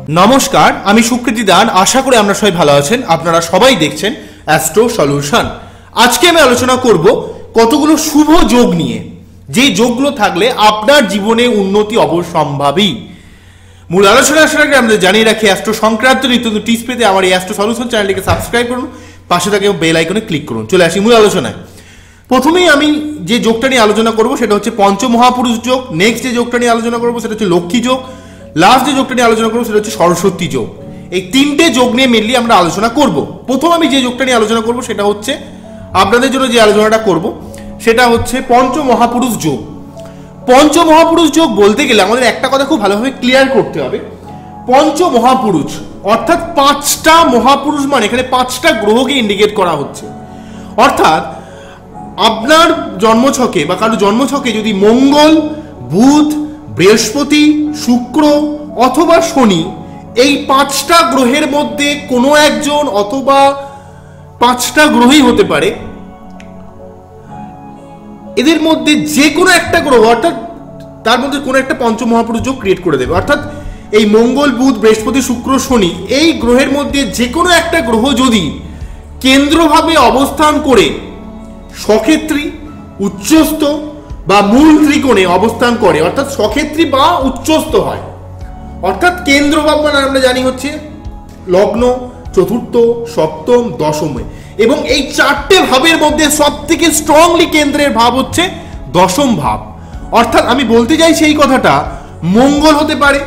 নমস্কার, আমি সুকৃতি দান। আশা করি আপনারা সবাই ভালো আছেন। আপনারা সবাই দেখছেন অ্যাস্ট্রো সলিউশন। আজকে আমি আলোচনা করব কতগুলো শুভ যোগ নিয়ে, যে যোগগুলো থাকলে আপনার জীবনে উন্নতি অবশ্যম্ভাবী। মূল আলোচনা আসার আগে আমাদের জানিয়ে রাখি, অ্যাস্ট্রো সংক্রান্ত নিত্য টিপস পেতে আমার এই অ্যাস্ট্রো সলিউশন চ্যানেলটিকে সাবস্ক্রাইব করুন, পাশে থাকে বেল আইকনে ক্লিক করুন। চলে আসি মূল আলোচনায়। প্রথমেই আমি যে যোগটা নিয়ে আলোচনা করব সেটা হচ্ছে পঞ্চমহাপুরুষ যোগ। নেক্সট যে যোগটা নিয়ে আলোচনা করবো সেটা হচ্ছে লক্ষ্মী যোগ। লাস্ট যে যোগটা নিয়ে আলোচনা করবো সেটা হচ্ছে সরস্বতী যোগ। এই তিনটে যোগ নিয়ে মেনলি আমরা আলোচনা করব। প্রথম আমি যে যোগটা নিয়ে আলোচনা করব সেটা হচ্ছে, আপনাদের জন্য যে আলোচনাটা করব সেটা হচ্ছে পঞ্চমহাপুরুষ যোগ। পঞ্চমহাপুরুষ যোগ বলতে গেলে আমাদের একটা কথা খুব ভালোভাবে ক্লিয়ার করতে হবে। পঞ্চমহাপুরুষ অর্থাৎ পাঁচটা মহাপুরুষ, মানে এখানে পাঁচটা গ্রহকে ইন্ডিকেট করা হচ্ছে। অর্থাৎ আপনার জন্মছকে বা কারো জন্মছকে যদি মঙ্গল, বুধ, বৃহস্পতি, শুক্র অথবা শনি, এই পাঁচটা গ্রহের মধ্যে কোনো একজন অথবা পাঁচটা গ্রহই হতে পারে, এদের মধ্যে যে কোনো একটা গ্রহ অর্থাৎ তার মধ্যে কোনো একটা পঞ্চমহাপুরুষ যোগ ক্রিয়েট করে দেবে। অর্থাৎ এই মঙ্গল, বুধ, বৃহস্পতি, শুক্র, শনি এই গ্রহের মধ্যে যে কোনো একটা গ্রহ যদি কেন্দ্রভাবে অবস্থান করে সক্ষেত্রী, উচ্চস্থ বা মূল ত্রিকোণে অবস্থান করে, অর্থাৎ সক্ষেত্রী বা উচ্চস্থ হয়, অর্থাৎ কেন্দ্রভাব মানে আমরা জানি হচ্ছে লগ্ন, চতুর্থ, সপ্তম, দশমে, এবং এই চারটে ভাবের মধ্যে সব থেকে স্ট্রংলি কেন্দ্রের ভাব হচ্ছে দশম ভাব। অর্থাৎ আমি বলতে চাই সেই কথাটা, মঙ্গল হতে পারে,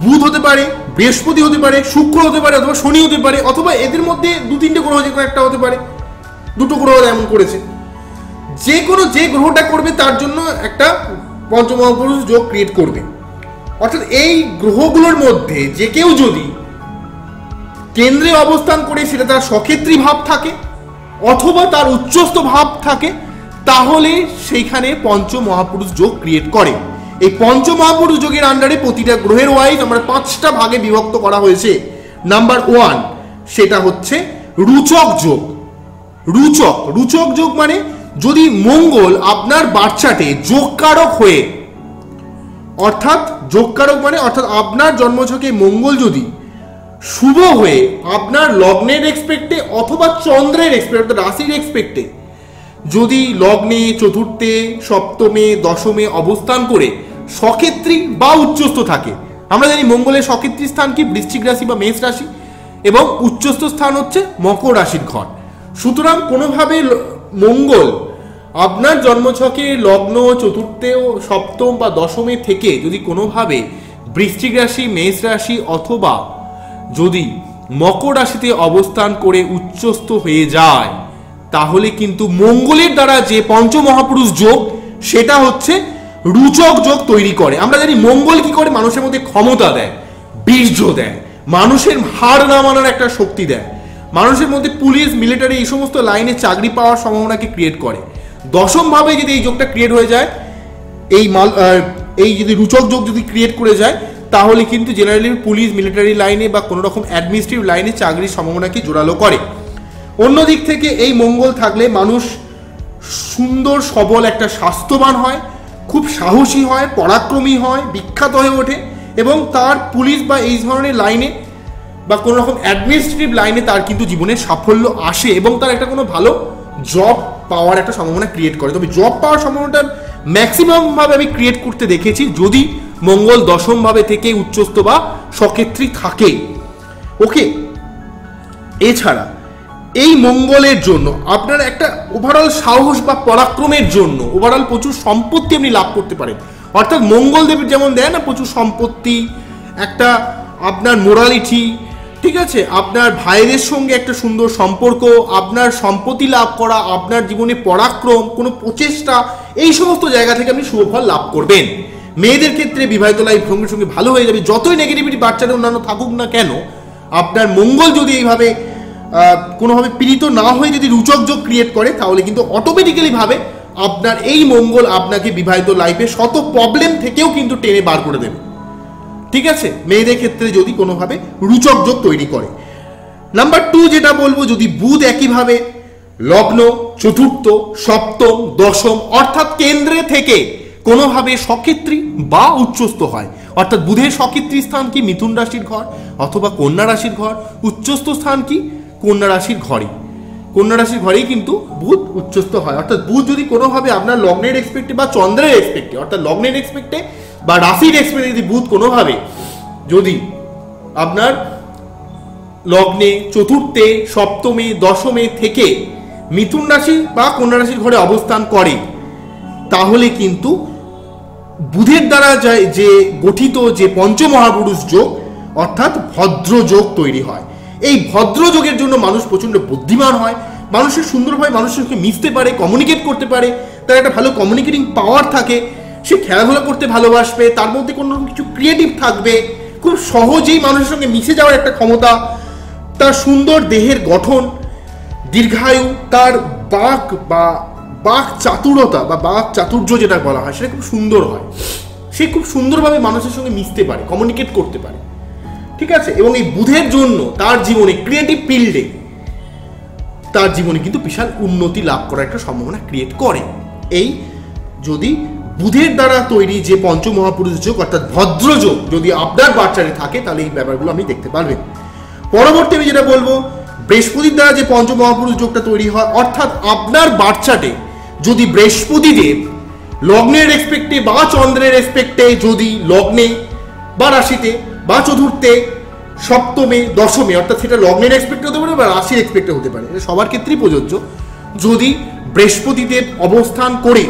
বুধ হতে পারে, বৃহস্পতি হতে পারে, শুক্র হতে পারে, অথবা শনি হতে পারে, অথবা এদের মধ্যে দু তিনটে গ্রহ যে কোনো একটা হতে পারে, দুটো গ্রহ এমন করেছে, যে কোনো যে গ্রহটা করবে তার জন্য একটা পঞ্চমহাপুরুষ যোগ ক্রিয়েট করবে। অর্থাৎ এই গ্রহগুলোর মধ্যে যে কেউ যদি কেন্দ্রে অবস্থান করে সেটা তার সক্ষেত্রী ভাব থাকে অথবা তার উচ্চস্থ ভাব থাকে, তাহলে সেইখানে পঞ্চমহাপুরুষ যোগ ক্রিয়েট করে। এই পঞ্চমহাপুরুষ যোগের আন্ডারে প্রতিটা গ্রহের ওয়াইজ আমরা পাঁচটা ভাগে বিভক্ত করা হয়েছে। নাম্বার 1 সেটা হচ্ছে রুচক যোগ। রুচক যোগ মানে যদি মঙ্গল আপনার বাচ্চাটে যোগকারক হয়ে, অর্থাৎ যোগকারক মানে অর্থাৎ আপনার জন্মছকে মঙ্গল যদি শুভ হয়ে আপনার লগ্নের রেসপেক্টে অথবা চন্দ্রের রেসপেক্টে, রাশির রেসপেক্টে যদি লগ্নে, চতুর্থে, সপ্তমে, দশমে অবস্থান করে সক্ষেত্রী বা উচ্চস্থ থাকে। আমরা জানি মঙ্গলের সক্ষেত্রী স্থান কি বৃশ্চিক রাশি বা মেষ রাশি, এবং উচ্চস্থ স্থান হচ্ছে মকর রাশির ঘর। সুতরাং কোনোভাবে মঙ্গল আপনার জন্মছকে লগ্ন, চতুর্থে, সপ্তম বা দশমে থেকে যদি কোনোভাবে বৃশ্চিক রাশি, মেষ রাশি অথবা যদি মকর রাশিতে অবস্থান করে উচ্চস্থ হয়ে যায়, তাহলে কিন্তু মঙ্গলের দ্বারা যে পঞ্চমহাপুরুষ যোগ সেটা হচ্ছে রুচক যোগ তৈরি করে। আমরা জানি মঙ্গল কি করে, মানুষের মধ্যে ক্ষমতা দেয়, বীর্য দেয়, মানুষের হার নামানোর একটা শক্তি দেয়, মানুষের মধ্যে পুলিশ, মিলিটারি এই সমস্ত লাইনে চাকরি পাওয়ার সম্ভাবনাকে ক্রিয়েট করে। দশম ভাবে যদি এই যোগটা ক্রিয়েট হয়ে যায়, এই যদি রুচক যোগ যদি ক্রিয়েট করে যায়, তাহলে কিন্তু জেনারেলি পুলিশ, মিলিটারি লাইনে বা কোনো রকম অ্যাডমিনিস্ট্রেটিভ লাইনে চাকরির সম্ভাবনাকে জোরালো করে। অন্যদিক থেকে এই মঙ্গল থাকলে মানুষ সুন্দর সবল একটা স্বাস্থ্যবান হয়, খুব সাহসী হয়, পরাক্রমী হয়, বিখ্যাত হয়ে ওঠে, এবং তার পুলিশ বা এই ধরনের লাইনে বা কোনো রকম অ্যাডমিনিস্ট্রেটিভ লাইনে তার কিন্তু জীবনের সাফল্য আসে, এবং তার একটা কোনো ভালো জব পাওয়ার একটা সম্ভাবনা ক্রিয়েট করে। তবে জব পাওয়ার সম্ভাবনাটা ম্যাক্সিমাম ভাবে আমি ক্রিয়েট করতে দেখেছি যদি মঙ্গল দশম ভাবে থেকে উচ্চস্থ বা সক্ষেত্রী থাকে। ওকে, এছাড়া এই মঙ্গলের জন্য আপনার একটা ওভারঅল সাহস বা পরাক্রমের জন্য ওভারঅল প্রচুর সম্পত্তি আপনি লাভ করতে পারেন। অর্থাৎ মঙ্গল দেবের যেমন দেয় না প্রচুর সম্পত্তি, একটা আপনার মোরালিটি, ঠিক আছে, আপনার ভাইদের সঙ্গে একটা সুন্দর সম্পর্ক, আপনার সম্পত্তি লাভ করা, আপনার জীবনে পরাক্রম, কোনো প্রচেষ্টা, এই সমস্ত জায়গা থেকে আপনি শুভফল লাভ করবেন। মেয়েদের ক্ষেত্রে বিবাহিত লাইফ সঙ্গে সঙ্গে ভালো হয়ে যাবে। যতই নেগেটিভিটি বাচ্চাদের অন্যান্য থাকুক না কেন, আপনার মঙ্গল যদি এইভাবে কোনোভাবে পীড়িত না হয়ে যদি রুচক যোগ ক্রিয়েট করে, তাহলে কিন্তু অটোমেটিক্যালি ভাবে আপনার এই মঙ্গল আপনাকে বিবাহিত লাইফে শত প্রবলেম থেকেও কিন্তু টেনে বার করে দেবে। ঠিক আছে, মেয়েদের ক্ষেত্রে যদি কোনোভাবে রুচক যোগ তৈরি করে। নাম্বার 2 যেটা বলবো, যদি বুধ একইভাবে লগ্ন, চতুর্থ, সপ্তম, দশম অর্থাৎ কেন্দ্রে থেকে কোনোভাবে সক্ষেত্রী বা উচ্চস্থ হয়, অর্থাৎ বুধের সক্ষেত্রী স্থান কি মিথুন রাশির ঘর অথবা কন্যা রাশির ঘর, উচ্চস্থ স্থান কি কন্যা রাশির ঘরই, কন্যা রাশির ঘরেই কিন্তু বুধ উচ্চস্থ হয়। অর্থাৎ বুধ যদি কোনোভাবে আপনার লগ্নের এক্সপেক্টে বা চন্দ্রের এক্সপেক্টে অর্থাৎ লগ্নের এক্সপেক্টে বা রাশির এক্সপেক্টে যদি বুধ কোনোভাবে যদি আপনার লগ্নে, চতুর্থে, সপ্তমে, দশমে থেকে মিথুন রাশি বা কন্যা রাশির ঘরে অবস্থান করে, তাহলে কিন্তু বুধের দ্বারা যে গঠিত যে পঞ্চমহাপুরুষ যোগ অর্থাৎ ভদ্র যোগ তৈরি হয়। এই ভদ্র যোগের জন্য মানুষ প্রচণ্ড বুদ্ধিমান হয়, মানুষের সুন্দরভাবে মানুষের সঙ্গে মিশতে পারে, কমিউনিকেট করতে পারে, তার একটা ভালো কমিউনিকেটিং পাওয়ার থাকে, সে খেলাধুলা করতে ভালোবাসবে, তার মধ্যে কোনো কিছু ক্রিয়েটিভ থাকবে, খুব সহজেই মানুষের সঙ্গে মিশে যাওয়ার একটা ক্ষমতা, তার সুন্দর দেহের গঠন, দীর্ঘায়ু, তার বাক চাতুরতা বা বাক চাতুর্য যেটা বলা হয় সেটা খুব সুন্দর হয়, সে খুব সুন্দরভাবে মানুষের সঙ্গে মিশতে পারে, কমিউনিকেট করতে পারে, ঠিক আছে। এবং এই বুধের জন্য তার জীবনে ক্রিয়েটিভ ফিল্ডে তার জীবনে কিন্তু বিশাল উন্নতি লাভ করার একটা সম্ভাবনা ক্রিয়েট করে। এই যদি বুধের দ্বারা তৈরি যে পঞ্চমহাপুরুষ যোগ অর্থাৎ ভদ্রযোগ যদি আপনার বাচ্চারে থাকে, তাহলে এই ব্যাপারগুলো আপনি দেখতে পারবেন। পরবর্তী আমি যেটা বলবো, বৃহস্পতির দ্বারা যে পঞ্চমহাপুরুষ যোগটা তৈরি হয়, অর্থাৎ আপনার বাচ্চাতে যদি বৃহস্পতিদেব লগ্নের রেসপেক্টে বা চন্দ্রের রেসপেক্টে যদি লগ্নে বা রাশিতে বা চতুর্থে, সপ্তমে, দশমে অর্থাৎ সেটা লগ্নের এক্সপেক্টে হতে পারে বা রাশির এক্সপেক্টে হতে পারে, এটা সবার ক্ষেত্রেই প্রযোজ্য, যদি বৃহস্পতিদেব অবস্থান করে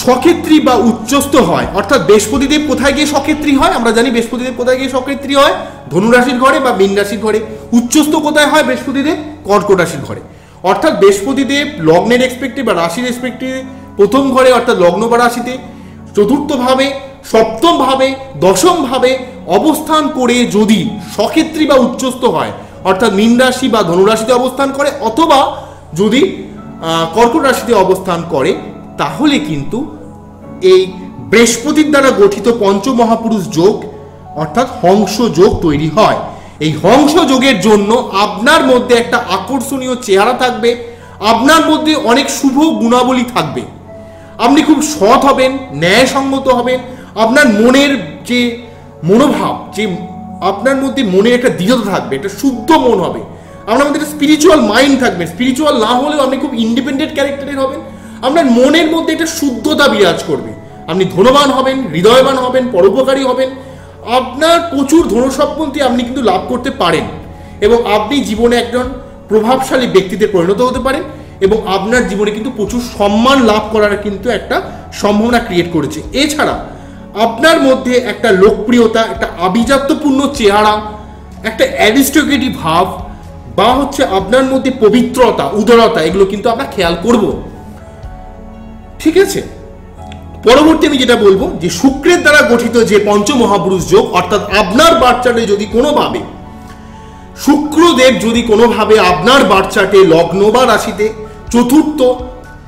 সক্ষেত্রী বা উচ্চস্থ হয়, অর্থাৎ বৃহস্পতিদেব কোথায় গিয়ে সক্ষেত্রী হয়, আমরা জানি বৃহস্পতিদেব কোথায় গিয়ে সক্ষেত্রী হয়, ধনুরাশির ঘরে বা মীন রাশির ঘরে। উচ্চস্থ কোথায় হয় বৃহস্পতিদেব? কর্কট রাশির ঘরে। অর্থাৎ বৃহস্পতিদেব লগ্নের এক্সপেক্টে বা রাশির এক্সপেক্টে প্রথম ঘরে অর্থাৎ লগ্ন বা রাশিতে, চতুর্থ ভাবে, সপ্তম ভাবে, দশম ভাবে অবস্থান করে যদি সক্ষেত্রী বা উচ্চস্থ হয় অর্থাৎ মীন রাশি বা ধনুরাশিতে অবস্থান করে অথবা যদি কর্কট রাশিতে অবস্থান করে, তাহলে কিন্তু এই বৃহস্পতির দ্বারা গঠিত পঞ্চমহাপুরুষ যোগ অর্থাৎ হংস যোগ তৈরি হয়। এই হংস যোগের জন্য আপনার মধ্যে একটা আকর্ষণীয় চেহারা থাকবে, আপনার মধ্যে অনেক শুভ গুণাবলী থাকবে, আপনি খুব সৎ হবেন, ন্যায়সঙ্গত হবেন, আপনার মনের যে মনোভাব, যে আপনার মধ্যে মনের একটা দৃঢ়তা থাকবে, একটা শুদ্ধ মন হবে, আপনার মধ্যে একটা স্পিরিচুয়াল মাইন্ড থাকবে, স্পিরিচুয়াল না হলেও আপনি খুব ইন্ডিপেন্ডেন্ট ক্যারেক্টারের হবেন, আপনার মনের মধ্যে একটা শুদ্ধতা বিরাজ করবে, আপনি ধনবান হবেন, হৃদয়বান হবেন, পরোপকারী হবেন, আপনার প্রচুর ধনসম্পত্তি আপনি কিন্তু লাভ করতে পারেন এবং আপনি জীবনে একজন প্রভাবশালী ব্যক্তিতে পরিণত হতে পারেন এবং আপনার জীবনে কিন্তু প্রচুর সম্মান লাভ করার কিন্তু একটা সম্ভাবনা ক্রিয়েট করেছে। এছাড়া আপনার মধ্যে একটা লোকপ্রিয়তা, একটা আভিজাত্যপূর্ণ চেহারা, একটা অ্যারিস্টোক্রেটিক ভাব বা হচ্ছে আপনার মধ্যে পবিত্রতা, উদারতা, এগুলো কিন্তু আমরা খেয়াল করব, ঠিক আছে। পরবর্তী আমি যেটা বলবো যে শুক্রের দ্বারা গঠিত যে পঞ্চমহাপুরুষ যোগ অর্থাৎ আপনার বাচ্চাটে যদি কোনোভাবে শুক্রদেব যদি কোনোভাবে আপনার বাচ্চাটে লগ্ন বা রাশিতে চতুর্থ,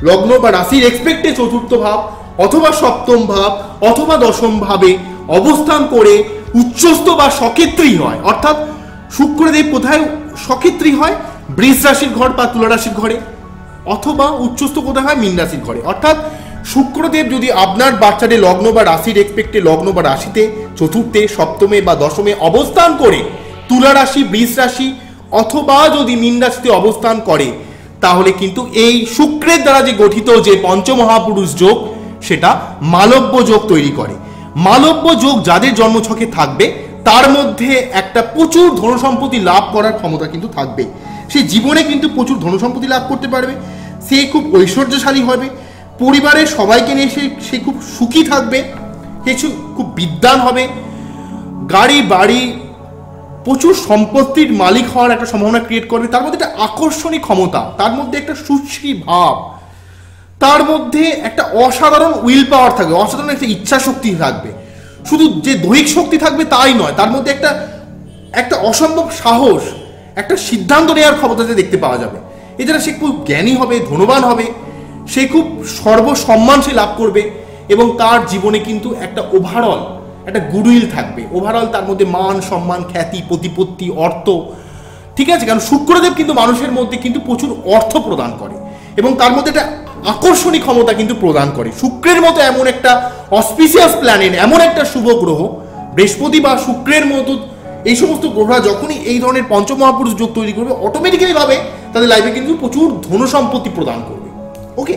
লগ্ন বা রাশির এক্সপেক্টে চতুর্থ ভাব অথবা সপ্তম ভাব অথবা দশম ভাবে অবস্থান করে উচ্চস্থ বা সক্ষেত্রী হয়, অর্থাৎ শুক্রদেব কোথায় সক্ষেত্রী হয়? বৃষ রাশির ঘর বা তুলা রাশির ঘরে, অথবা উচ্চস্থ কোথায় হয়? মীন রাশির ঘরে। অর্থাৎ শুক্রদেব যদি আপনার বাচ্চাদের লগ্ন বা রাশির এক্সপেক্টে লগ্ন বা রাশিতে চতুর্থে, সপ্তমে বা দশমে অবস্থান করে তুলা রাশি, বৃষ রাশি অথবা যদি মীন রাশিতে অবস্থান করে, তাহলে কিন্তু এই শুক্রের দ্বারা যে গঠিত যে পঞ্চমহাপুরুষ যোগ সেটা মালব্য যোগ তৈরি করে। মালব্য যোগ যাদের জন্মছকে থাকবে তার মধ্যে একটা প্রচুর ধনসম্পত্তি লাভ করার ক্ষমতা কিন্তু থাকবে, সে জীবনে কিন্তু প্রচুর ধনসম্পত্তি লাভ করতে পারবে, সে খুব ঐশ্বর্যশালী হবে, পরিবারের সবাইকে নিয়ে সে খুব সুখী থাকবে, সে খুব বিদ্বান হবে, গাড়ি বাড়ি প্রচুর সম্পত্তির মালিক হওয়ার একটা সম্ভাবনা ক্রিয়েট করবে, তার মধ্যে একটা আকর্ষণীয় ক্ষমতা, তার মধ্যে একটা সুশ্রী ভাব, তার মধ্যে একটা অসাধারণ উইল পাওয়ার থাকবে, অসাধারণ একটা ইচ্ছা শক্তি থাকবে, শুধু যে দৈহিক শক্তি থাকবে তাই নয়, তার মধ্যে একটা অসম্ভব সাহস, একটা সিদ্ধান্ত নেওয়ার ক্ষমতা দেখতে পাওয়া যাবে। এছাড়া সে খুব জ্ঞানী হবে, ধনবান হবে, সে খুব সর্বসম্মান সে লাভ করবে এবং তার জীবনে কিন্তু একটা ওভারঅল একটা গুডউইল থাকবে, ওভারঅল তার মধ্যে মান সম্মান, খ্যাতি, প্রতিপত্তি, অর্থ, ঠিক আছে। কারণ শুক্রদেব কিন্তু মানুষের মধ্যে কিন্তু প্রচুর অর্থ প্রদান করে এবং তার মধ্যে একটা আকর্ষণী ক্ষমতা কিন্তু প্রদান করে। শুক্রের মতো এমন একটা অসপিসিয়াস প্ল্যানেট, এমন একটা শুভ গ্রহ, বৃহস্পতি বা শুক্রের মতো এই সমস্ত গ্রহরা যখনই এই ধরনের পঞ্চমহাপুরুষ যোগ তৈরি করবে, অটোমেটিক্যালি ভাবে তাদের লাইফে কিন্তু প্রচুর ধন সম্পত্তি প্রদান করবে। ওকে,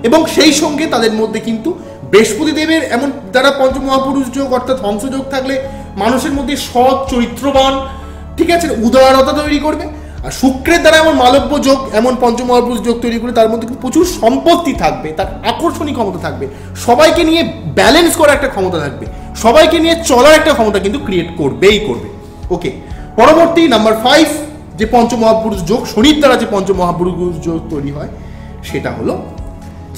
এবং সেই সঙ্গে তাদের মধ্যে কিন্তু বৃহস্পতি দেবের এমন যারা পঞ্চমহাপুরুষ যোগ অর্থাৎ হংসযোগ থাকলে মানুষের মধ্যে সৎ, চরিত্রবান, ঠিক আছে, উদারতা তৈরি করবে। আর শুক্রের দ্বারা এমন মালব্য যোগ, এমন পঞ্চমহাপুরুষ যোগ তৈরি করে তার মধ্যে কিন্তু প্রচুর সম্পত্তি থাকবে, তার আকর্ষণী ক্ষমতা থাকবে, সবাইকে নিয়ে ব্যালেন্স করার একটা ক্ষমতা থাকবে, সবাইকে নিয়ে চলার একটা ক্ষমতা কিন্তু ক্রিয়েট করবেই করবে। ওকে, পরবর্তী নাম্বার 5 যে পঞ্চমহাপুরুষ যোগ, শনির দ্বারা যে পঞ্চমহাপুরুষ যোগ তৈরি হয়, সেটা হলো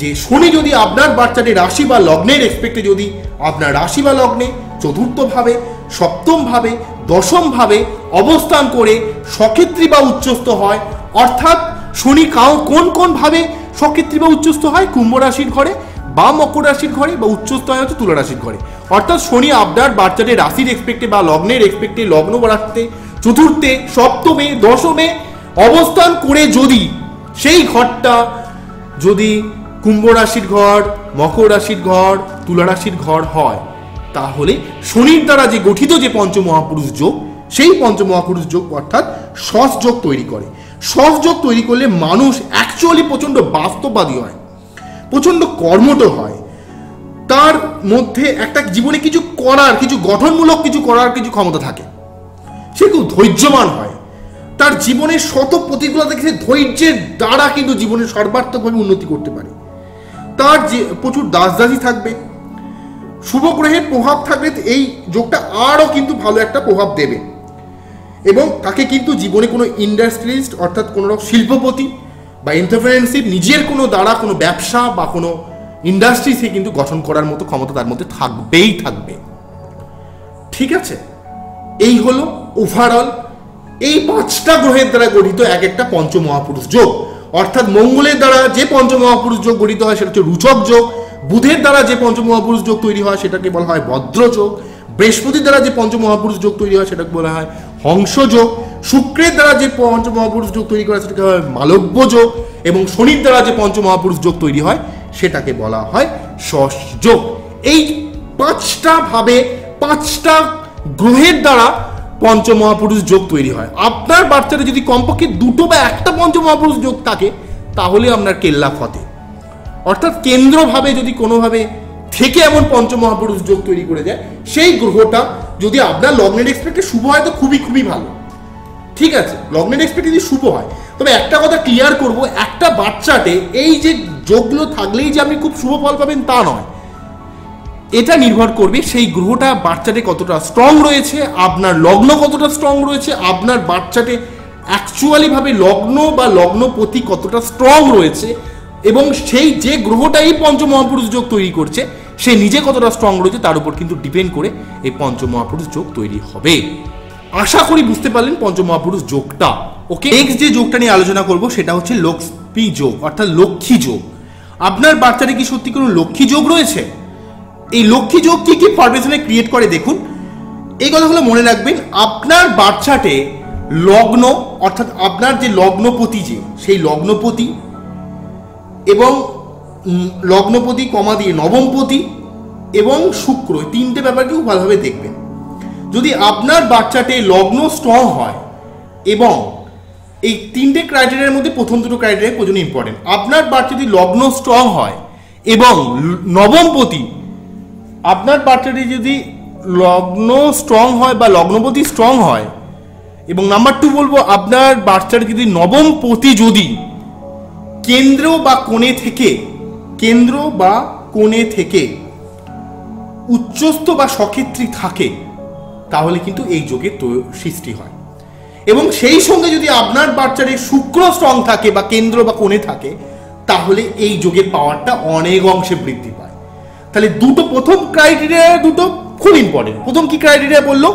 যে শনি যদি আপনার বাচ্চাটি রাশি বা লগ্নের রেসপেক্টে যদি আপনার রাশি বা লগ্নে চতুর্থ ভাবে, সপ্তম ভাবে, দশম ভাবে অবস্থান করে সক্ষেত্রী বা উচ্চস্থ হয়, অর্থাৎ শনি কোন কোন ভাবে সক্ষেত্রী বা উচ্চস্থ হয়? কুম্ভ রাশির ঘরে বা মকর রাশির ঘরে, বা উচ্চস্থ হয় হচ্ছে তুলা রাশির ঘরে। অর্থাৎ শনি আপনার বাচ্চাটির রাশির রেসপেক্টে বা লগ্নের রেসপেক্টে, লগ্ন রাশিতে চতুর্থে, সপ্তমে, দশমে অবস্থান করে যদি সেই ঘরটা যদি কুম্ভ রাশির ঘর, মকর রাশির ঘর, তুলা রাশির ঘর হয়, তাহলে শনির দ্বারা যে গঠিত যে পঞ্চমহাপুরুষ যোগ, সেই পঞ্চমহাপুরুষ যোগ অর্থাৎ শস যোগ তৈরি করে। শস যোগ তৈরি করলে মানুষ অ্যাকচুয়ালি প্রচণ্ড বাস্তববাদী হয়, প্রচণ্ড কর্মঠ হয়, তার মধ্যে একটা জীবনে কিছু করার, কিছু গঠনমূলক কিছু করার কিছু ক্ষমতা থাকে, সে খুব ধৈর্যমান হয়, তার জীবনের শত প্রতিকূলতা থেকে ধৈর্যের দ্বারা কিন্তু জীবনের সর্বাত্মকভাবে উন্নতি করতে পারে। তার যে প্রচুর দাসদাসী থাকবে, শুভ গ্রহের প্রভাব থাকলে এই যোগটা আরও কিন্তু ভালো একটা প্রভাব দেবে, এবং তাকে কিন্তু জীবনে কোনো ইন্ডাস্ট্রিয়ালিস্ট অর্থাৎ কোনো শিল্পপতি বা এন্টারপ্রেনারশিপ, নিজের কোনো দ্বারা কোনো ব্যবসা বা কোনো ইন্ডাস্ট্রি সে কিন্তু গঠন করার মতো ক্ষমতা তার মধ্যে থাকবেই থাকবে। ঠিক আছে, এই হলো ওভারঅল এই 5টা গ্রহের দ্বারা গঠিত এক একটা পঞ্চমহাপুরুষ যোগ। অর্থাৎ মঙ্গলের দ্বারা যে পঞ্চমহাপুরুষ যোগ গঠিত হয় সেটা হচ্ছে রুচক যোগ, বুধের দ্বারা যে পঞ্চমহাপুরুষ যোগ তৈরি হয় সেটাকে বলা হয় ভদ্র যোগ, বৃহস্পতির দ্বারা যে পঞ্চমহাপুরুষ যোগ তৈরি হয় সেটাকে বলা হয় হংস যোগ, শুক্রের দ্বারা যে পঞ্চমহাপুরুষ যোগ তৈরি করা সেটাকে বলা হয় মালব্য যোগ, এবং শনির দ্বারা যে পঞ্চমহাপুরুষ যোগ তৈরি হয় সেটাকে বলা হয় শস যোগ। এই 5টা ভাবে 5টা গ্রহের দ্বারা পঞ্চমহাপুরুষ যোগ তৈরি হয়। আপনার বাচ্চারা যদি কমপক্ষে 2টো বা 1টা পঞ্চমহাপুরুষ যোগ থাকে তাহলে আপনার কেল্লা ফতে, অর্থাৎ কেন্দ্রভাবে যদি কোনোভাবে থেকে এমন পঞ্চমহাপুরুষ যোগ তৈরি করে যায়, সেই গ্রহটা যদি আপনার লগ্নের এক্সপেক্টে শুভ হয় তো খুবই খুবই ভালো। ঠিক আছে, লগ্নের এক্সপেক্টে যদি শুভ হয়, তবে একটা কথা ক্লিয়ার করব, একটা বাচ্চাতে এই যে যোগগুলো থাকলেই যে আপনি খুব শুভ ফল পাবেন তা নয়, এটা নির্ভর করবে সেই গ্রহটা বাচ্চাটে কতটা স্ট্রং রয়েছে, আপনার লগ্ন কতটা স্ট্রং রয়েছে, আপনার বাচ্চাটে অ্যাকচুয়ালি ভাবে লগ্ন বা লগ্নপতি কতটা স্ট্রং রয়েছে, এবং সেই যে গ্রহটা এই পঞ্চমহাপুরুষ যোগ তৈরি করছে সে নিজে কতটা স্ট্রং রয়েছে তার উপর কিন্তু ডিপেন্ড করে এই পঞ্চমহাপুরুষ যোগ তৈরি হবে। আশা করি বুঝতে পারলেন পঞ্চমহাপুরুষ যোগটা। ওকে, নেক্সট যে যোগটা নিয়ে আলোচনা করব সেটা হচ্ছে লক্ষ্মী যোগ অর্থাৎ লক্ষ্মী যোগ। আপনার বাচ্চাটা কি সত্যি কোনো লক্ষ্মী যোগ রয়েছে? এই লক্ষ্মী যোগ কি কি ফরমেশনে ক্রিয়েট করে দেখুন, এই কথাগুলো মনে রাখবেন। আপনার বাচ্চাটে লগ্ন অর্থাৎ আপনার যে লগ্নপতি, যে সেই লগ্নপতি এবং লগ্নপতি কমা দিয়ে নবমপতি এবং শুক্র, এই 3টে ব্যাপারকেও ভালোভাবে দেখবেন। যদি আপনার বাচ্চাটে লগ্ন স্ট্রং হয়, এবং এই 3টে ক্রাইটেরিয়ার মধ্যে প্রথম 2টো ক্রাইটেরিয়া প্রয়োজন ইম্পর্টেন্ট, আপনার বাচ্চা যদি লগ্ন স্ট্রং হয় এবং নবমপতি, আপনার বাচ্চাটি যদি লগ্ন স্ট্রং হয় বা লগ্নপতি স্ট্রং হয়, এবং নাম্বার 2 বলবো আপনার বাচ্চার যদি নবমপতি যদি কেন্দ্র বা কোণে থেকে উচ্চস্থ বা সক্ষেত্রী থাকে, তাহলে কিন্তু এই যোগের সৃষ্টি হয়। এবং সেই সঙ্গে যদি আপনার বাচ্চার শুক্র স্ট্রং থাকে বা কেন্দ্র বা কোণে থাকে, তাহলে এই যোগের পাওয়ারটা অনেক অংশে বৃদ্ধি পায়। তাহলে প্রথম ক্রাইটেরিয়া দুটো খুব ইম্পর্টেন্ট। প্রথম কি ক্রাইটেরিয়া বললো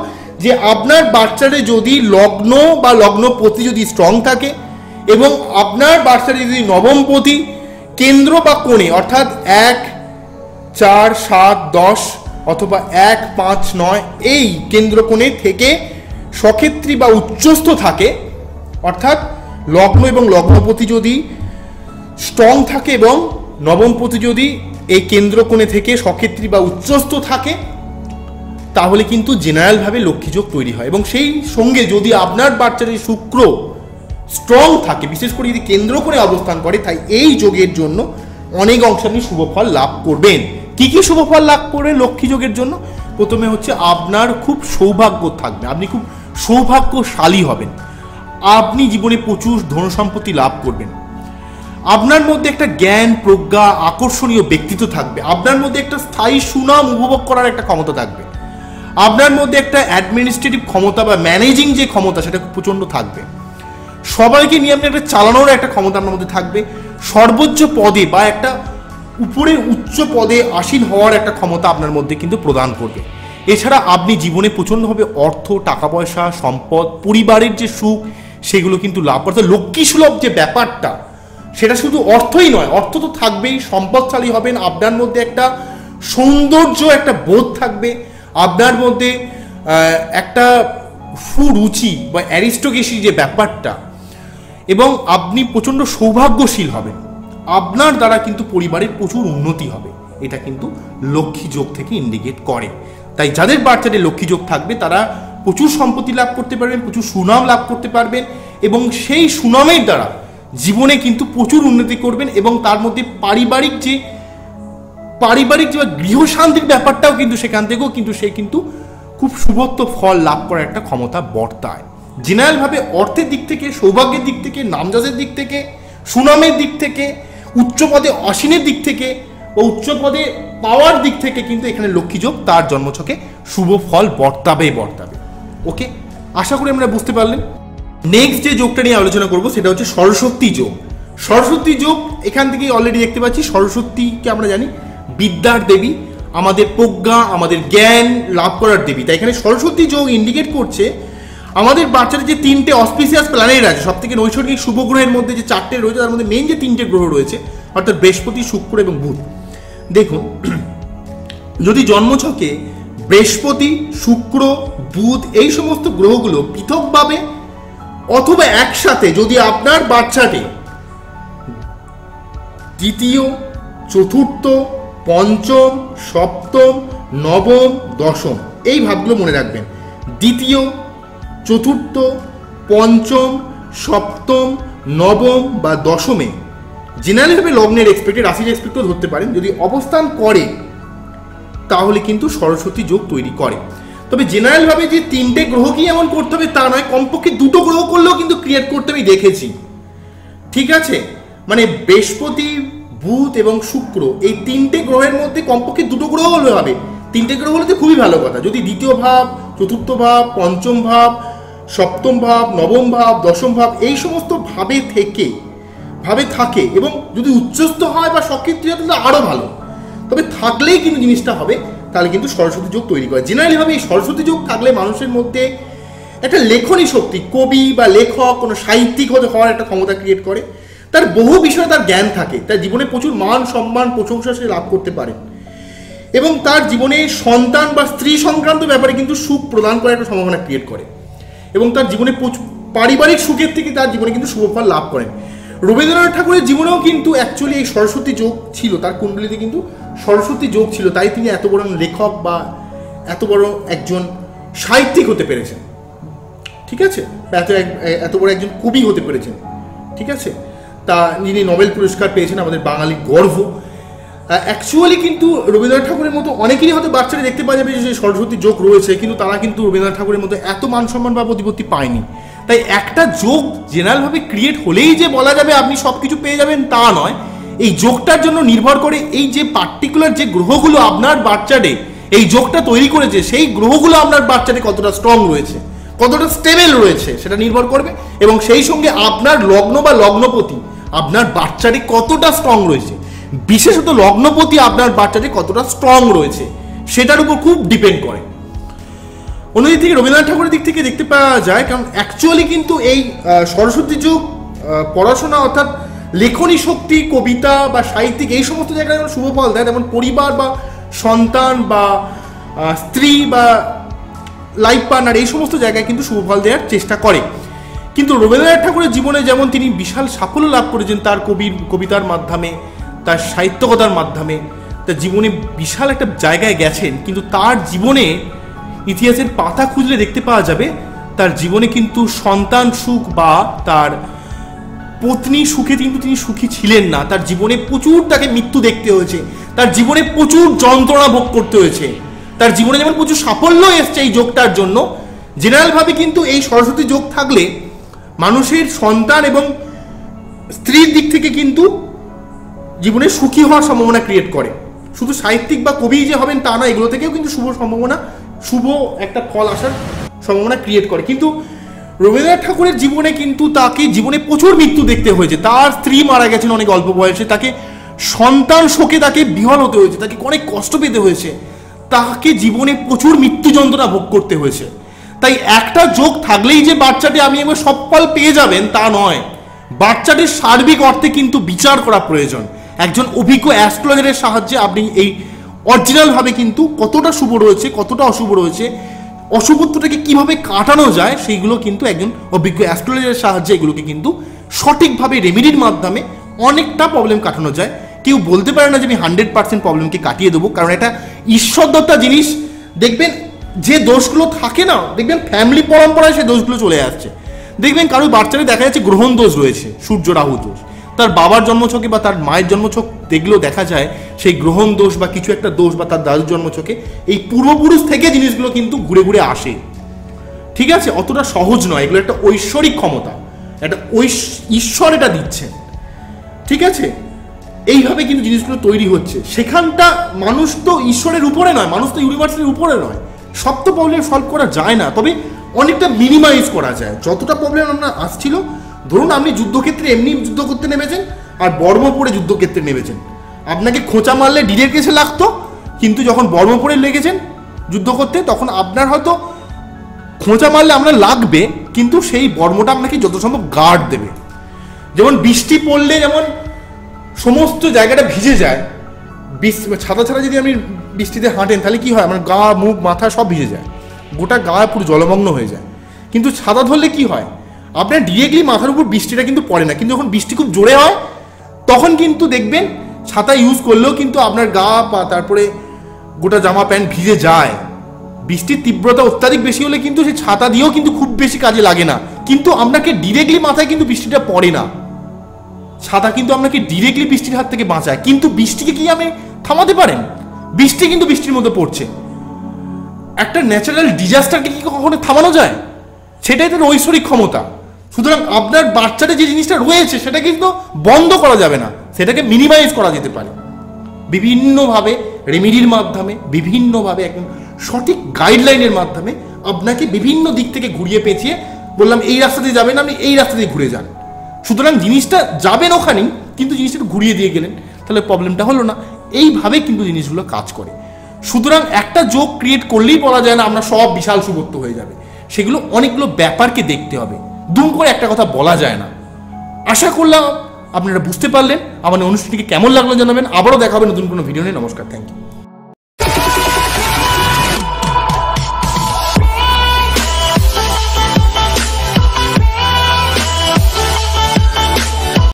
যে আপনার বাচ্চারে যদি লগ্ন বা লগ্নপতি যদি স্ট্রং থাকে, এবং আপনার বাচ্চারে যদি নবমপতি কেন্দ্র বা কোণে অর্থাৎ 1, 4, 7, 10 অথবা 1, 5, 9 এই কেন্দ্র কোণে থেকে সক্ষেত্রী বা উচ্চস্থ থাকে, অর্থাৎ লগ্ন এবং লগ্নপতি যদি স্ট্রং থাকে এবং নবমপতি যদি এই কেন্দ্রকোণে থেকে সক্ষেত্রী বা উচ্চস্থ থাকে তাহলে কিন্তু জেনারেলভাবে লক্ষ্মীযোগ তৈরি হয়। এবং সেই সঙ্গে যদি আপনার বাচ্চাদের শুক্র স্ট্রং থাকে, বিশেষ করে যদি কেন্দ্রকোণে অবস্থান করে, তাই এই যোগের জন্য অনেক অংশে আপনি শুভফল লাভ করবেন। কি কি শুভফল লাভ করবেন লক্ষ্মী যোগের জন্য? প্রথমে হচ্ছে আপনার খুব সৌভাগ্য থাকবে, আপনি খুব সৌভাগ্যশালী হবেন, আপনি জীবনে প্রচুর ধন সম্পত্তি লাভ করবেন, আপনার মধ্যে একটা জ্ঞান প্রজ্ঞা আকর্ষণীয় ব্যক্তিত্ব থাকবে, আপনার মধ্যে একটা স্থায়ী সুনাম উপভোগ করার একটা ক্ষমতা থাকবে, আপনার মধ্যে একটা অ্যাডমিনিস্ট্রেটিভ ক্ষমতা বা ম্যানেজিং যে ক্ষমতা সেটা প্রচণ্ড থাকবে, সবাইকে নিয়ে আপনি একটা চালানোর একটা ক্ষমতা আপনার মধ্যে থাকবে, সর্বোচ্চ পদে বা একটা উপরে উচ্চ পদে আসীন হওয়ার একটা ক্ষমতা আপনার মধ্যে কিন্তু প্রদান করবে। এছাড়া আপনি জীবনে প্রচণ্ডভাবে অর্থ, টাকা পয়সা, সম্পদ, পরিবারের যে সুখ সেগুলো কিন্তু লাভ করতে, লক্ষ্মী সুলভ যে ব্যাপারটা সেটা শুধু অর্থই নয়, অর্থ তো থাকবেই, সম্পদশালী হবেন, আপনার মধ্যে একটা সৌন্দর্য একটা বোধ থাকবে, আপনার মধ্যে একটা সুরুচি বা অ্যারিস্টোক্রেসি যে ব্যাপারটা, এবং আপনি প্রচণ্ড সৌভাগ্যশীল হবেন, আপনার দ্বারা কিন্তু পরিবারের প্রচুর উন্নতি হবে। এটা কিন্তু লক্ষ্মী যোগ থেকে ইন্ডিকেট করে। তাই যাদের বাচ্চাদের লক্ষ্মী যোগ থাকবে তারা প্রচুর সম্পত্তি লাভ করতে পারবেন, প্রচুর সুনাম লাভ করতে পারবেন, এবং সেই সুনামের দ্বারা জীবনে কিন্তু প্রচুর উন্নতি করবেন, এবং তার মধ্যে পারিবারিক যে গৃহশান্তির ব্যাপারটাও কিন্তু সেখান থেকেও কিন্তু সে কিন্তু খুব শুভত্ব ফল লাভ করার একটা ক্ষমতা বর্তায়। জেনারেলভাবে অর্থের দিক থেকে, সৌভাগ্যের দিক থেকে, নামযশের দিক থেকে, সুনামের দিক থেকে, উচ্চ পদে আসীনের দিক থেকে ও উচ্চ পদে পাওয়ার দিক থেকে কিন্তু এখানে লক্ষ্মীযোগ তার জন্মছকে শুভ ফল বর্তাবে। ওকে, আশা করি আমরা বুঝতে পারলেন। নেক্সট যে যোগটা নিয়ে আলোচনা করব সেটা হচ্ছে সরস্বতী যোগ। সরস্বতী যোগ এখান থেকেই অলরেডি দেখতে পাচ্ছি, সরস্বতীকে আমরা জানি বিদ্যার দেবী, আমাদের প্রজ্ঞা, আমাদের জ্ঞান লাভ করার দেবী। তাই এখানে সরস্বতী যোগ ইন্ডিকেট করছে আমাদের বাচ্চাদের যে তিনটে অসপিসিয়াস প্ল্যানেট আছে, সব থেকে নৈসর্গিক শুভ গ্রহের মধ্যে যে চারটে রয়েছে তার মধ্যে মেন যে তিনটে গ্রহ রয়েছে অর্থাৎ বৃহস্পতি, শুক্র এবং বুধ। দেখুন, যদি জন্মছকে বৃহস্পতি, শুক্র, বুধ এই সমস্ত গ্রহগুলো পৃথকভাবে অথবা একসাথে যদি আপনার বাচ্চাটি দ্বিতীয়, চতুর্থ, পঞ্চম, সপ্তম, নবম, দশম, এই ভাবগুলো মনে রাখবেন। দ্বিতীয়, চতুর্থ, পঞ্চম, সপ্তম, নবম বা দশমে জেনারেলভাবে লগ্নের এক্সপেক্টেড, রাশির এক্সপেক্টও ধরতে পারেন, যদি অবস্থান করে তাহলে কিন্তু সরস্বতী যোগ তৈরি করে। তবে জেনারেলভাবে যে তিনটে গ্রহকেই এমন করতে হবে তা নয়, কমপক্ষে দুটো গ্রহ করলেও কিন্তু ক্রিয়েট করতে আমি দেখেছি। ঠিক আছে, মানে বৃহস্পতি, বুধ এবং শুক্র এই তিনটে গ্রহের মধ্যে কমপক্ষে দুটো গ্রহ হলে হবে। তিনটে গ্রহ হলে তো খুবই ভালো কথা। যদি দ্বিতীয় ভাব, চতুর্থ ভাব, পঞ্চম ভাব, সপ্তম ভাব, নবম ভাব, দশম ভাব এই সমস্ত ভাবে থাকে এবং যদি উচ্চস্থ হয় বা সক্ষেত্রী হয় তাহলে আরও ভালো। তবে থাকলেই কিন্তু জিনিসটা হবে, তাহলে কিন্তু সরস্বতী যোগ তৈরি করে। জেনারেলিভাবে এই সরস্বতী যোগ থাকলে মানুষের মধ্যে একটা লেখনী শক্তি, কবি বা লেখক, কোনো সাহিত্যিক হওয়ার একটা ক্ষমতা ক্রিয়েট করে। তার বহু বিষয়ে তার জ্ঞান থাকে, তার জীবনে প্রচুর মান সম্মান প্রশংসা সে লাভ করতে পারে, এবং তার জীবনে সন্তান বা স্ত্রী সংক্রান্ত ব্যাপারে কিন্তু সুখ প্রদান করার একটা সম্ভাবনা ক্রিয়েট করে, এবং তার জীবনে পারিবারিক সুখের থেকে তার জীবনে কিন্তু শুভফল লাভ করেন। রবীন্দ্রনাথ ঠাকুরের জীবনেও কিন্তু অ্যাকচুয়ালি এই সরস্বতী যোগ ছিল, তার কুণ্ডলিতে কিন্তু সরস্বতী যোগ ছিল, তাই তিনি এত বড় লেখক বা এত বড় একজন সাহিত্যিক হতে পেরেছেন। ঠিক আছে, এত বড় একজন কবি হতে পেরেছেন। ঠিক আছে, তা যিনি নোবেল পুরস্কার পেয়েছেন, আমাদের বাঙালির গর্ব। অ্যাকচুয়ালি কিন্তু রবীন্দ্রনাথ ঠাকুরের মতো অনেকেরই হয়তো বাচ্চারা দেখতে পাওয়া যাবে যে সরস্বতী যোগ রয়েছে, কিন্তু তারা কিন্তু রবীন্দ্রনাথ ঠাকুরের মতো এত মান সম্মান বা প্রতিপত্তি পায়নি। তাই একটা যোগ জেনারেলভাবে ক্রিয়েট হলেই যে বলা যাবে আপনি সব কিছু পেয়ে যাবেন তা নয়। এই যোগটার জন্য নির্ভর করে এই যে পার্টিকুলার যে গ্রহগুলো আপনার বাচ্চাটে এই যোগটা তৈরি করেছে, সেই গ্রহগুলো আপনার বাচ্চাটে কতটা স্ট্রং রয়েছে, কতটা স্টেবল রয়েছে সেটা নির্ভর করবে, এবং সেই সঙ্গে আপনার লগ্ন বা লগ্নপতি আপনার বাচ্চাটি কতটা স্ট্রং রয়েছে, বিশেষত লগ্নপতি আপনার বাচ্চাটি কতটা স্ট্রং রয়েছে সেটার উপর খুব ডিপেন্ড করে। অন্যদিক থেকে রবীন্দ্রনাথ ঠাকুরের দিক থেকে দেখতে পাওয়া যায়, কারণ অ্যাকচুয়ালি কিন্তু এই সরস্বতী যোগ পড়াশোনা অর্থাৎ লেখনী শক্তি, কবিতা বা সাহিত্যিক এই সমস্ত জায়গায় যেমন শুভ ফল দেয়, তেমন পরিবার বা সন্তান বা স্ত্রী বা লাইফ পার্টনার এই সমস্ত জায়গায় কিন্তু শুভ ফল দেওয়ার চেষ্টা করে। কিন্তু রবীন্দ্রনাথ ঠাকুরের জীবনে যেমন তিনি বিশাল সাফল্য লাভ করেছেন তার কবিতার মাধ্যমে, তার সাহিত্যকতার মাধ্যমে তার জীবনে বিশাল একটা জায়গায় গেছেন, কিন্তু তার জীবনে ইতিহাসের পাতা খুঁজলে দেখতে পাওয়া যাবে তার জীবনে কিন্তু সন্তান সুখ বা তার পত্নী সুখে কিন্তু তিনি সুখী ছিলেন না। তার জীবনে প্রচুর তাকে মৃত্যু দেখতে হয়েছে, তার জীবনে প্রচুর যন্ত্রণা ভোগ করতে হয়েছে, তার জীবনে যেমন প্রচুর সাফল্য এসছে এই যোগটার জন্য। জেনারেলভাবে কিন্তু এই সরস্বতী যোগ থাকলে মানুষের সন্তান এবং স্ত্রীর দিক থেকে কিন্তু জীবনে সুখী হওয়ার সম্ভাবনা ক্রিয়েট করে। শুধু সাহিত্যিক বা কবি যে হবেন তা না, এগুলো থেকেও কিন্তু শুভ একটা ফল আসার সম্ভাবনা ক্রিয়েট করে। কিন্তু রবীন্দ্রনাথ ঠাকুরের জীবনে কিন্তু তাকে জীবনে প্রচুর মৃত্যু দেখতে হয়েছে। তার স্ত্রী মারা গেছেন অনেক অল্প বয়সে, তাকে সন্তান শোকে তাকে বিহ্বল হতে হয়েছে, তাকে অনেক কষ্ট পেতে হয়েছে, তাকে জীবনে প্রচুর মৃত্যু যন্ত্রণা ভোগ করতে হয়েছে। তাই একটা যোগ থাকলেই যে বাচ্চাটি আমি এবার সব ফল পেয়ে যাবেন তা নয়, বাচ্চাটির সার্বিক অর্থে কিন্তু বিচার করা প্রয়োজন। একজন অভিজ্ঞ অ্যাস্ট্রোলজারের সাহায্যে আপনি এই অরিজিনালভাবে কিন্তু কতটা শুভ রয়েছে কতটা অশুভ রয়েছে, অশুভত্বটাকে কিভাবে কাটানো যায় সেইগুলো কিন্তু একজন অভিজ্ঞ অ্যাস্ট্রোলজারের সাহায্যে এগুলোকে কিন্তু সঠিকভাবে রেমেডির মাধ্যমে অনেকটা প্রবলেম কাটানো যায়। কেউ বলতে পারে না যে আমি 100% প্রবলেমকে কাটিয়ে দেবো, কারণ এটা ঈশ্বরদত্তা জিনিস। দেখবেন যে দোষগুলো থাকে না, দেখবেন ফ্যামিলি পরম্পরায় সেই দোষগুলো চলে আসছে। দেখবেন কারো বাচ্চারা দেখা যাচ্ছে গ্রহণ দোষ রয়েছে, সূর্য রাহু দোষ, তার বাবার জন্মছকে বা তার মায়ের জন্মছক দেখলেও দেখা যায় সেই গ্রহণ দোষ বা কিছু একটা দোষ বা তার দাদুর জন্মছকে এই পূর্বপুরুষ থেকে জিনিসগুলো কিন্তু ঘুরে ঘুরে আসে। ঠিক আছে, অতটা সহজ নয়, এগুলো একটা ঐশ্বরিক ক্ষমতা, একটা ঈশ্বর এটা দিচ্ছেন। ঠিক আছে, এইভাবে কিন্তু জিনিসগুলো তৈরি হচ্ছে। সেখানটা মানুষ তো ঈশ্বরের উপরে নয়, মানুষ তো ইউনিভার্সের উপরে নয়, সব তো প্রবলেম সলভ করা যায় না, তবে অনেকটা মিনিমাইজ করা যায়। যতটা প্রবলেম আমরা আসছিল, ধরুন আপনি যুদ্ধক্ষেত্রে এমনি যুদ্ধ করতে নেমেছেন আর বর্ম পরে যুদ্ধক্ষেত্রে নেমেছেন, আপনাকে খোঁচা মারলে ডিরেক্ট এসে লাগতো, কিন্তু যখন বর্ম পরে লেগেছেন যুদ্ধ করতে তখন আপনার হয়তো খোঁচা মারলে আপনার লাগবে, কিন্তু সেই বর্মটা আপনাকে যত সম্ভব গার্ড দেবে। যেমন বৃষ্টি পড়লে যেমন সমস্ত জায়গাটা ভিজে যায়, ছাতা ছাড়া যদি আপনি বৃষ্টিতে হাঁটেন তাহলে কি হয়, আমার গা মুখ মাথা সব ভিজে যায়, গোটা গা পুরো জলমগ্ন হয়ে যায়। কিন্তু ছাতা ধরলে কি হয়, আপনার ডিরেক্টলি মাথার উপর বৃষ্টিটা কিন্তু পড়ে না, কিন্তু যখন বৃষ্টি খুব জোরে হয় তখন কিন্তু দেখবেন ছাতা ইউজ করলেও কিন্তু আপনার গা বা তারপরে গোটা জামা প্যান্ট ভিজে যায়। বৃষ্টির তীব্রতা অত্যাধিক বেশি হলে কিন্তু সেই ছাতা দিয়েও কিন্তু খুব বেশি কাজে লাগে না, কিন্তু আপনাকে ডিরেক্টলি মাথায় কিন্তু বৃষ্টিটা পড়ে না। ছাতা কিন্তু আপনাকে ডিরেক্টলি বৃষ্টির হাত থেকে বাঁচায়, কিন্তু বৃষ্টিকে কি আপনি থামাতে পারেন? বৃষ্টি কিন্তু বৃষ্টির মধ্যে পড়ছে। একটা ন্যাচারাল ডিজাস্টারকে কি কখনো থামানো যায়? সেটাই তার ঐশ্বরিক ক্ষমতা। সুতরাং আপনার বাচ্চাটা যে জিনিসটা রয়েছে সেটা কিন্তু বন্ধ করা যাবে না, সেটাকে মিনিমাইজ করা যেতে পারে বিভিন্নভাবে, রেমেডির মাধ্যমে, বিভিন্নভাবে একদম সঠিক গাইডলাইনের মাধ্যমে। আপনাকে বিভিন্ন দিক থেকে ঘুরিয়ে পেঁচিয়ে বললাম এই রাস্তা দিয়ে যাবেন, আপনি এই রাস্তা দিয়ে ঘুরে যান। সুতরাং জিনিসটা যাবেন ওখানেই, কিন্তু জিনিসটা ঘুরিয়ে দিয়ে গেলেন, তাহলে প্রবলেমটা হলো না। এইভাবে কিন্তু জিনিসগুলো কাজ করে। সুতরাং একটা যোগ ক্রিয়েট করলেই বলা যায় না আমরা সব বিশাল সুবত্ব হয়ে যাবে, সেগুলো অনেকগুলো ব্যাপারকে দেখতে হবে, দুম করে একটা কথা বলা যায় না। আশা করলাম আপনারা বুঝতে পারলেন। আমাদের অনুষ্ঠানটিকে কেমন লাগলো জানাবেন। আবারও দেখা হবে নতুন কোনো ভিডিও নিয়ে। নমস্কার, থ্যাংক ইউ।